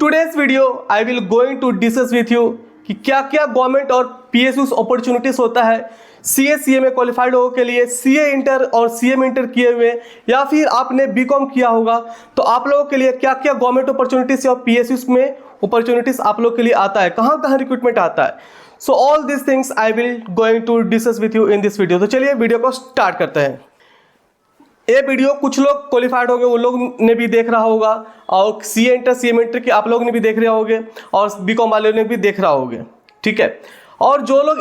today's video I will going to discuss with you कि क्या क्या गवर्नमेंट और PSUs अपॉर्चुनिटीज होता है CA CMA क्वालिफाइड लोगों के लिए, CA इंटर और CM इंटर किए हुए या फिर आपने BCom किया होगा तो आप लोगों के लिए क्या क्या गवर्नमेंट अपॉर्चुनिटीज और PSUs में अपॉर्चुनिटीज आप लोगों के लिए आता है, कहाँ कहाँ रिक्रूटमेंट आता है। So all this things I will going to discuss with you in this video. तो चलिए वीडियो को स्टार्ट करते हैं। ये वीडियो कुछ लोग क्वालिफाइड होंगे, उन लोग ने भी देख रहा होगा, और CA इंटर CM इंटर के आप लोग ने भी देख रहे होंगे, और BCom वाले ने भी देख रहा होंगे, ठीक है। और जो लोग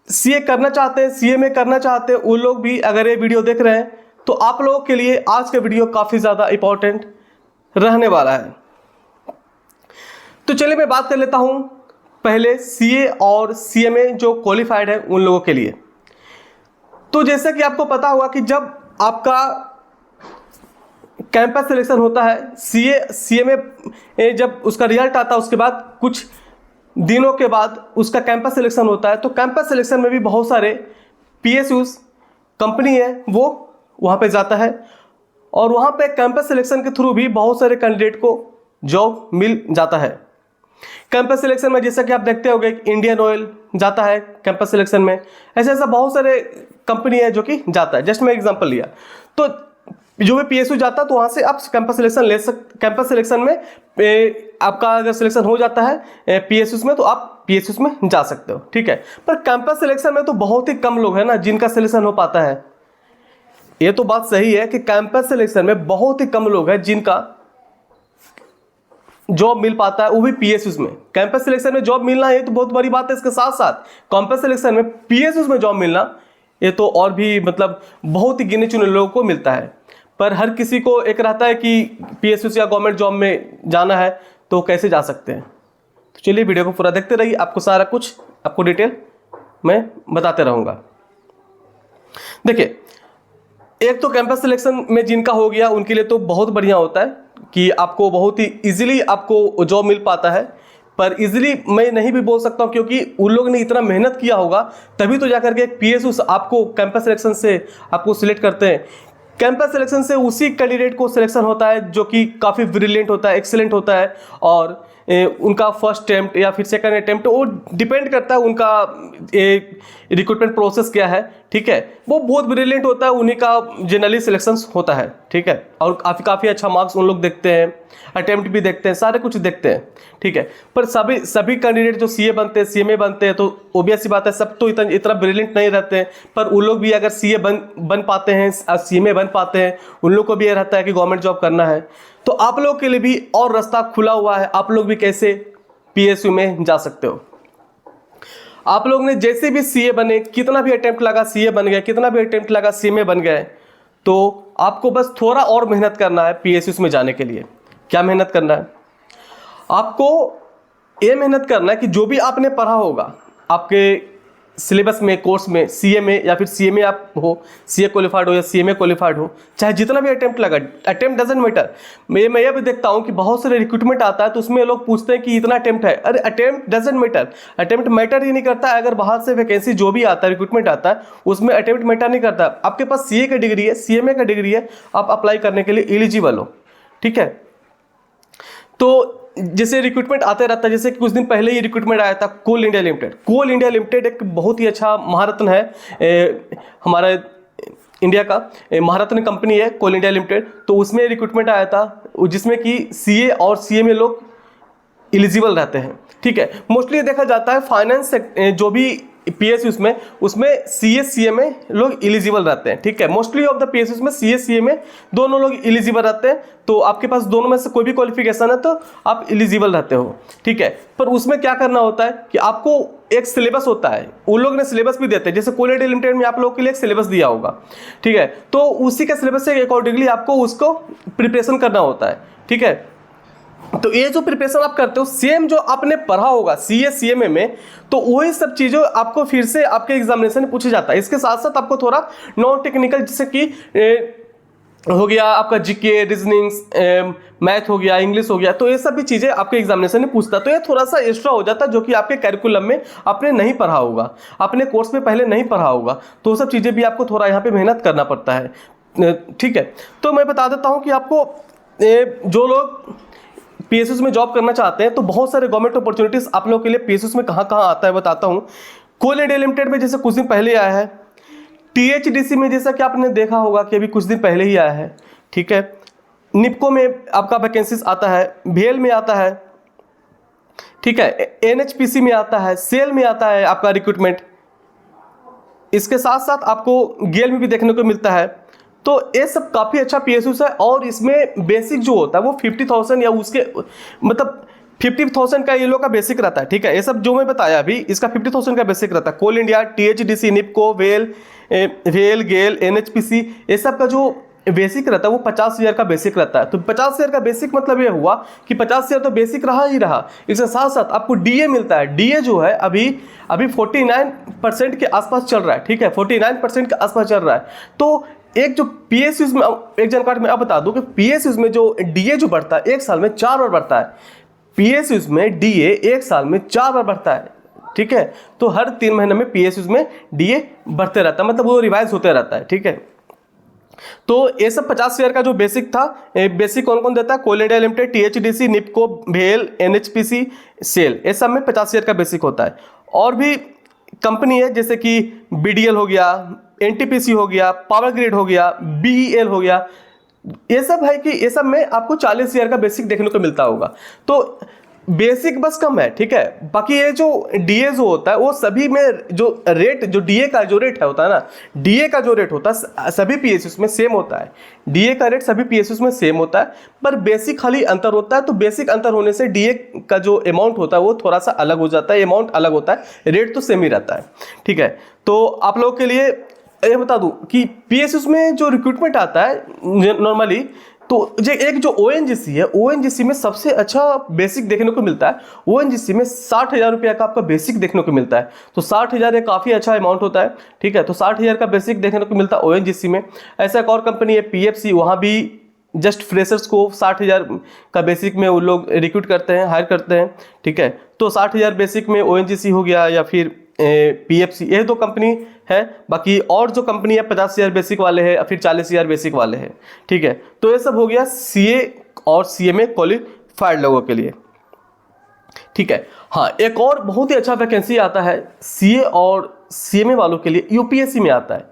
CA करना चाहते हैं, CMA करना चाहते हैं, उन लोग भी अगर ये वीडियो देख रहे हैं तो आप लोगों के लिए आज का वीडियो काफ़ी ज़्यादा इंपॉर्टेंट रहने वाला है। तो चलिए मैं बात कर लेता हूँ पहले CA और CMA जो क्वालिफाइड है उन लोगों के लिए। तो जैसा कि आपको पता होगा कि जब आपका कैंपस सिलेक्शन होता है, CA CMA जब उसका रिजल्ट आता है उसके बाद कुछ दिनों के बाद उसका कैंपस सिलेक्शन होता है। तो कैंपस सिलेक्शन में भी बहुत सारे PSUs कंपनी है वो वहाँ पे जाता है, और वहाँ पे कैंपस सिलेक्शन के थ्रू भी बहुत सारे कैंडिडेट को जॉब मिल जाता है। कैंपस सिलेक्शन में जैसा कि आप देखते होंगे इंडियन ऑयल जाता है कैंपस सिलेक्शन में, ऐसे ऐसा बहुत सारे कंपनी है जो कि जाता है। जस्ट मैं एग्जांपल लिया, तो जो भी PSU जाता है तो वहाँ से आप कैंपस सिलेक्शन ले सकते। कैंपस सिलेक्शन में आपका अगर सिलेक्शन हो जाता है PSUs में तो आप PSUs में जा सकते हो, ठीक है। पर कैंपस सिलेक्शन में तो बहुत ही कम लोग हैं ना जिनका सिलेक्शन हो पाता है। ये तो बात सही है कि कैंपस सिलेक्शन में बहुत ही कम लोग हैं जिनका जॉब मिल पाता है, वो भी PSUs में। कैंपस सिलेक्शन में जॉब मिलना ये तो बहुत बड़ी बात है, इसके साथ साथ कैंपस सिलेक्शन में PSUs में जॉब मिलना ये तो और भी मतलब बहुत ही गिने चुने लोगों को मिलता है। पर हर किसी को एक रहता है कि PSUs या गवर्नमेंट जॉब में जाना है तो कैसे जा सकते हैं। तो चलिए वीडियो को पूरा देखते रहिए, आपको सारा कुछ आपको डिटेल मैं बताते रहूँगा। देखिए, एक तो कैंपस सिलेक्शन में जिनका हो गया उनके लिए तो बहुत बढ़िया होता है कि आपको बहुत ही इजीली आपको जॉब मिल पाता है। पर इजीली मैं नहीं भी बोल सकता हूँ, क्योंकि उन लोग ने इतना मेहनत किया होगा तभी तो जाकर के PSUs आपको कैंपस सिलेक्शन से आपको सिलेक्ट करते हैं। कैंपस सिलेक्शन से उसी कैंडिडेट को सिलेक्शन होता है जो कि काफ़ी ब्रिलियंट होता है, एक्सीलेंट होता है, और उनका फर्स्ट अटेम्प्ट या फिर सेकंड अटेम्प्ट वो डिपेंड करता है उनका रिक्रूटमेंट प्रोसेस क्या है, ठीक है। वो बहुत ब्रिलियंट होता है, उन्हीं का जनरली सिलेक्शन होता है, ठीक है। और काफ़ी अच्छा मार्क्स उन लोग देखते हैं, अटेम्प्ट भी देखते हैं, सारे कुछ देखते हैं, ठीक है। पर सभी कैंडिडेट जो CA बनते हैं CMA बनते हैं तो ओबियस सी बात है सब तो इतना ब्रिलियंट नहीं रहते हैं। पर उन लोग भी अगर CA बन पाते हैं, CMA बन पाते हैं, उन लोग को भी ये रहता है कि गवर्नमेंट जॉब करना है। तो आप लोगों के लिए भी और रास्ता खुला हुआ है, आप लोग भी कैसे PSU में जा सकते हो। आप लोग ने जैसे भी CA बने, कितना भी अटेम्प्ट लगा CA बन गए, कितना भी अटेम्प्ट लगा CMA बन गए, तो आपको बस थोड़ा और मेहनत करना है PSUs में जाने के लिए। क्या मेहनत करना है? आपको ये मेहनत करना है कि जो भी आपने पढ़ा होगा आपके सिलेबस में, कोर्स में, CA में या फिर CMA आप हो, CA क्वालिफाइड हो या CMA क्वालिफाइड हो, चाहे जितना भी अटेम्प्ट लगा, अटेम्प्ट डजंट मैटर। मैं ये भी देखता हूँ कि बहुत सारे रिक्रूटमेंट आता है तो उसमें लोग पूछते हैं कि इतना अटेम्प्ट है। अरे attempt doesn't matter, attempt matter ही नहीं करता है। अगर बाहर से वैकेंसी जो भी आता है, रिक्रूटमेंट आता है, उसमें अटेम्प्ट मैटर नहीं करता। आपके पास CA का डिग्री है, CMA का डिग्री है, आप अप्लाई करने के लिए एलिजिबल हो, ठीक है। तो जैसे रिक्रूटमेंट आते रहता है, जैसे कि कुछ दिन पहले ही रिक्रूटमेंट आया था कोल इंडिया लिमिटेड। कोल इंडिया लिमिटेड एक बहुत ही अच्छा महारत्न है, हमारा इंडिया का महारत्न कंपनी है कोल इंडिया लिमिटेड। तो उसमें रिक्रूटमेंट आया था जिसमें कि CA और CMA लोग एलिजिबल रहते हैं, ठीक है। मोस्टली देखा जाता है फाइनेंस जो भी PSUs में, उसमें CA CMA लोग एलिजिबल रहते हैं, ठीक है। मोस्टली ऑफ द PSUs में CA CMA दोनों लोग एलिजिबल रहते हैं। तो आपके पास दोनों में से कोई भी क्वालिफिकेशन है तो आप एलिजिबल रहते हो, ठीक है। पर उसमें क्या करना होता है कि आपको एक सिलेबस होता है, उन लोग ने सिलेबस भी देते हैं। जैसे कोल इंडिया लिमिटेड में आप लोगों के लिए एक सिलेबस दिया होगा, ठीक है। तो उसी के सिलेबस से अकॉर्डिंगली आपको उसको प्रिपरेशन करना होता है, ठीक है। तो ये जो प्रिपरेशन आप करते हो सेम जो आपने पढ़ा होगा CA CMA में, तो वही सब चीज़ें आपको फिर से आपके एग्जामिनेशन में पूछा जाता है। इसके साथ साथ आपको थोड़ा नॉन टेक्निकल जैसे कि हो गया आपका GK, रीजनिंग्स, मैथ हो गया, इंग्लिश हो गया, तो ये सब भी चीज़ें आपके एग्जामिनेशन में पूछता है। तो ये थोड़ा सा एक्स्ट्रा हो जाता है जो कि आपके कैरिकुलम में आपने नहीं पढ़ा होगा, अपने कोर्स में पहले नहीं पढ़ा होगा। तो वो सब चीज़ें भी आपको थोड़ा यहाँ पे मेहनत करना पड़ता है, ठीक है। तो मैं बता देता हूँ कि आपको जो लोग पीएसयूज में जॉब करना चाहते हैं तो बहुत सारे गवर्नमेंट अपॉर्चुनिटीज आप लोगों के लिए पीएसयूज में कहाँ कहाँ आता है बताता हूँ। कोल इंडिया लिमिटेड में जैसे कुछ दिन पहले आया है, टीएचडीसी में जैसा कि आपने देखा होगा कि अभी कुछ दिन पहले ही आया है, ठीक है। निपको में आपका वैकेंसीज आता है, भेल में आता है, ठीक है, एनएचपीसी में आता है, सेल में आता है आपका रिक्रूटमेंट। इसके साथ साथ आपको गेल में भी देखने को मिलता है। तो ये सब काफ़ी अच्छा पीएसयूज है और इसमें बेसिक जो होता है वो 50,000 या उसके मतलब 50,000 का ये लोग का बेसिक रहता है, ठीक है। ये सब जो मैं बताया अभी इसका 50,000 का बेसिक रहता है। कोल इंडिया, टीएचडीसी, निपको, वेल, गेल, एनएचपीसी, ये सब का जो बेसिक रहता है वो 50,000 का बेसिक रहता है। तो 50,000 का बेसिक मतलब ये हुआ कि 50,000 तो बेसिक रहा ही रहा, इसके साथ साथ आपको डीए मिलता है। डीए जो है अभी 49% के आसपास चल रहा है, ठीक है, 49% के आसपास चल रहा है। तो एक जो पीएसयूज में एक जानकारी मैं अब बता दूं कि पीएसयूज में जो डीए जो बढ़ता है एक साल में 4 बार बढ़ता है। पीएसयूज में डीए एक साल में 4 बार बढ़ता है, ठीक है। तो हर 3 महीने में पीएसयूज में डीए बढ़ते रहता है, मतलब वो रिवाइज होते रहता है, ठीक है। तो ये सब 50,000 का जो बेसिक था, बेसिक कौन कौन देता है? कोल इंडिया लिमिटेड, टीएचडीसी, निपको, भेल, एनएचपीसी, सेल, ये सब में 50,000 का बेसिक होता है। और भी कंपनी है जैसे कि बीडीएल हो गया, एनटीपीसी हो गया, पावर ग्रिड हो गया, बीईएल हो गया, ये सब है कि ये सब में आपको 40,000 का बेसिक देखने को मिलता होगा। तो बेसिक बस कम है, ठीक है। बाकी ये जो डीए जो होता है वो सभी में जो रेट, जो डीए का जो रेट है होता है ना, डीए का जो रेट होता है सभी पीएसयूज में सेम होता है। डीए का रेट सभी पीएसयूज में सेम होता है, पर बेसिक खाली अंतर होता है। तो बेसिक अंतर होने से डीए का जो अमाउंट होता है वो थोड़ा सा अलग हो जाता है, अमाउंट अलग होता है, रेट तो सेम ही रहता है, ठीक है। तो आप लोगों के लिए ये बता दूं कि पीएसयूज में जो रिक्रूटमेंट आता है नॉर्मली, तो जो एक जो ओएनजीसी है, ओएनजीसी में सबसे अच्छा बेसिक देखने को मिलता है। ओएनजीसी में 60,000 रुपया का आपका बेसिक देखने को मिलता है। तो 60,000 एक काफ़ी अच्छा अमाउंट होता है, ठीक है। तो 60,000 का बेसिक देखने को मिलता है ओएनजीसी में। ऐसा एक और कंपनी है पीएफसी, वहाँ भी जस्ट फ्रेशर्स को 60,000 का बेसिक में वो लोग रिक्रूट करते हैं, हायर करते हैं, ठीक है। तो 60,000 बेसिक में ओएनजीसी हो गया या फिर पीएफसी, ये 2 कंपनी है। बाकी और जो कंपनी है 50,000 बेसिक वाले हैं, फिर 40,000 बेसिक वाले हैं, ठीक है। तो ये सब हो गया सीए और सीएमए क्वालिफाइड लोगों के लिए, ठीक है। हाँ, एक और बहुत ही अच्छा वैकेंसी आता है सीए और सीएमए वालों के लिए, यूपीएससी में आता है।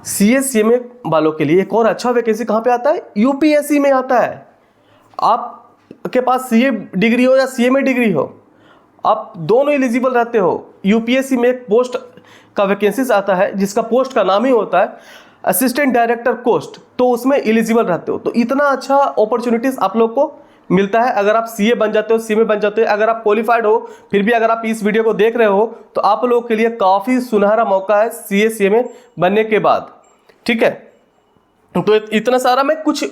सीए सीएमए वालों के लिए एक और अच्छा वैकेंसी कहाँ पे आता है? यूपीएससी में आता है। आपके पास सीए डिग्री हो या सीएमए डिग्री हो, आप दोनों एलिजिबल रहते हो। यूपीएससी में एक पोस्ट का वैकेंसीज आता है जिसका पोस्ट का नाम ही होता है असिस्टेंट डायरेक्टर पोस्ट, तो उसमें एलिजिबल रहते हो। तो इतना अच्छा अपॉर्चुनिटीज आप लोग को मिलता है अगर आप सीए बन जाते हो, सीएमए बन जाते हो। अगर आप क्वालिफाइड हो, फिर भी अगर आप इस वीडियो को देख रहे हो, तो आप लोगों के लिए काफ़ी सुनहरा मौका है सीए सीएमए बनने के बाद, ठीक है। तो इतना सारा मैं कुछ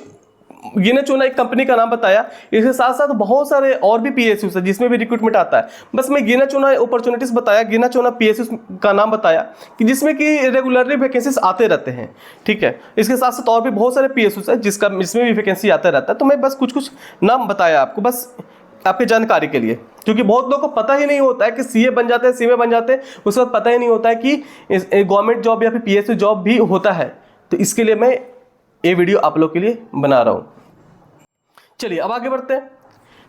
गिने चुना एक कंपनी का नाम बताया, इसके साथ साथ बहुत सारे और भी पीएसयूज है जिसमें भी रिक्रूटमेंट आता है। बस मैं गिना चुना अपॉर्चुनिटीज बताया, गिना चुना पीएसयूज का नाम बताया कि जिसमें कि रेगुलरली वैकेंसीज आते रहते हैं, ठीक है। इसके साथ साथ और भी बहुत सारे पीएसयूज है जिसमें भी वैकेंसी आता रहता है। तो मैं बस कुछ कुछ नाम बताया आपको, बस आपकी जानकारी के लिए, क्योंकि बहुत लोगों को पता ही नहीं होता है कि सीए बन जाते हैं, सीएमए बन जाते हैं, उसके बाद पता ही नहीं होता है कि गवर्नमेंट जॉब या फिर पीएसयू जॉब भी होता है। तो इसके लिए मैं ये वीडियो आप लोग के लिए बना रहा हूँ। चलिए अब आगे बढ़ते हैं।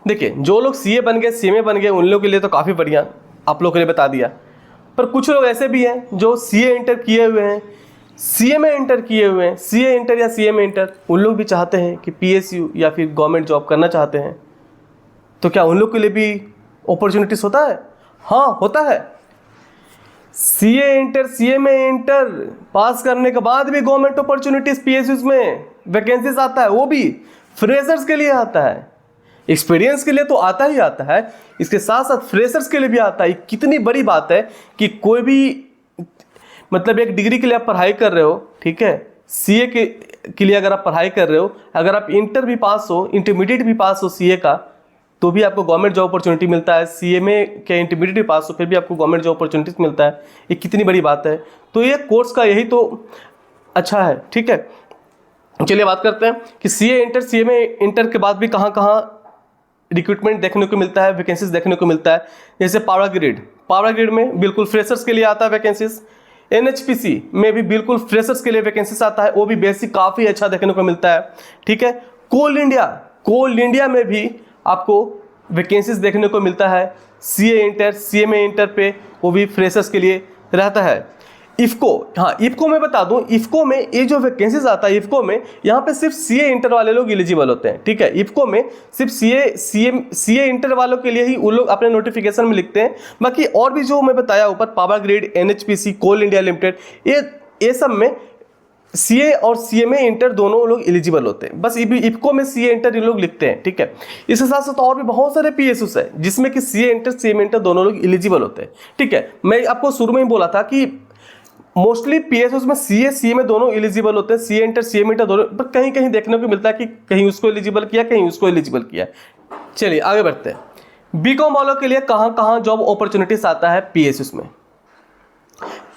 देखिए, जो लोग सीए बन गए, सीएमए बन गए, उन लोगों के लिए तो काफ़ी बढ़िया आप लोगों के लिए बता दिया। पर कुछ लोग ऐसे भी हैं जो सीए इंटर किए हुए हैं, सीएमए इंटर किए हुए हैं, सीए इंटर या सीएमए इंटर, उन लोग भी चाहते हैं कि पीएसयू या फिर गवर्नमेंट जॉब करना चाहते हैं। तो क्या उन लोग के लिए भी अपॉर्चुनिटीज होता है? हाँ, होता है। CA inter, CMA inter pass करने के बाद भी गवर्नमेंट अपॉर्चुनिटीज पीएसयूज में वैकेंसीज आता है, वो भी फ्रेशर्स के लिए आता है। एक्सपीरियंस के लिए तो आता ही आता है, इसके साथ साथ फ्रेशर्स के लिए भी आता है। कितनी बड़ी बात है कि कोई भी मतलब एक डिग्री के लिए आप पढ़ाई कर रहे हो, ठीक है, सीए के लिए अगर आप पढ़ाई कर रहे हो, अगर आप इंटर भी पास हो, इंटरमीडिएट भी पास हो सीए का, तो भी आपको गवर्नमेंट जॉब अपॉर्चुनिटी मिलता है। सीएमए के इंटरमीडिएट भी पास हो, फिर भी आपको गवर्नमेंट जॉब अपॉर्चुनिटीज मिलता है। ये कितनी बड़ी बात है। तो ये कोर्स का यही तो अच्छा है, ठीक है। चलिए बात करते हैं कि सीए इंटर, सीएमए इंटर के बाद भी कहाँ कहाँ रिक्रूटमेंट देखने को मिलता है, वैकेंसीज देखने को मिलता है। जैसे पावर ग्रिड में बिल्कुल फ्रेशर्स के लिए आता है वैकेंसीज। एनएचपीसी में भी बिल्कुल फ्रेशर्स के लिए वैकेंसीज आता है, वो भी बेसिक काफ़ी अच्छा देखने को मिलता है, ठीक है। कोल इंडिया में भी आपको वैकेंसीज देखने को मिलता है। सीए इंटर, सीएमए इंटर पे, वो भी फ्रेशर्स के लिए रहता है। इफ़को, हाँ इफ़को में बता दूं, इफ़को में ये जो वैकेंसीज आता है, इफ़को में यहाँ पे सिर्फ सीए इंटर वाले लोग एलिजिबल होते हैं, ठीक है। इफ़को में सिर्फ सीए इंटर वालों के लिए ही वो लोग अपने नोटिफिकेशन में लिखते हैं। बाकी और भी जो मैं बताया ऊपर, पावर ग्रिड, एनएचपीसी, कोल इंडिया लिमिटेड, ये सब में सीए और सीएमए इंटर दोनों लोग एलिजिबल होते हैं। बस इफ़को में सीए इंटर ये लोग लिखते हैं, ठीक है। इसके साथ साथ और भी बहुत सारे पीएसयूस है जिसमें कि सीए इंटर, सीएमए इंटर दोनों लोग एलिजिबल होते हैं, ठीक है। मैं आपको शुरू में ही बोला था कि मोस्टली पीएसयूस में सीए सीएमए दोनों एलिजिबल होते हैं, सीए इंटर सीएमए इंटर दोनों, पर कहीं कहीं देखने को मिलता है कि कहीं उसको एलिजिबल किया, कहीं उसको एलिजिबल किया। चलिए आगे बढ़ते हैं। बीकॉम वालों के लिए कहाँ कहाँ जॉब अपॉर्चुनिटीज आता है पीएसयूस में।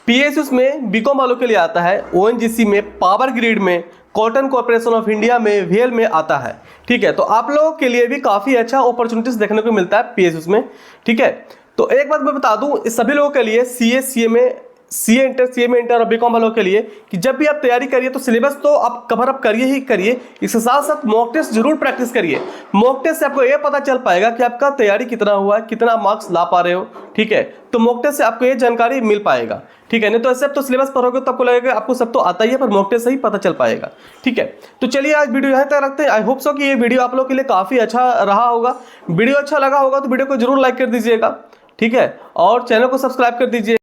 पीएसयूस में बीकॉम वालों के लिए आता है ओएनजीसी में, पावर ग्रिड में, कॉटन कॉर्पोरेशन ऑफ इंडिया में, वेल में आता है, ठीक है। तो आप लोगों के लिए भी काफ़ी अच्छा अपॉर्चुनिटीज देखने को मिलता है पीएसयूस में, ठीक है। तो एक बात मैं बता दूं इस सभी लोगों के लिए, CA CMA, CA inter, CMA inter और बीकॉम वालों के लिए, कि जब भी आप तैयारी करिए तो सिलेबस तो आप कवर अप करिए ही करिए, इसके साथ साथ मॉक टेस्ट जरूर प्रैक्टिस करिए। मॉक टेस्ट से आपको ये पता चल पाएगा कि आपका तैयारी कितना हुआ है, कितना मार्क्स ला पा रहे हो, ठीक है। तो मॉक टेस्ट से आपको ये जानकारी मिल पाएगा, ठीक है। नहीं तो ऐसे आप तो सिलेबस पढ़ोगे तो आपको लगेगा आपको सब तो आता ही है, पर मॉक टेस्ट से ही पता चल पाएगा, ठीक है। तो चलिए आज वीडियो यहाँ तक रखते हैं। आई होप सो कि ये वीडियो आप लोग के लिए काफ़ी अच्छा रहा होगा। वीडियो अच्छा लगा होगा तो वीडियो को जरूर लाइक कर दीजिएगा, ठीक है, और चैनल को सब्सक्राइब कर दीजिए।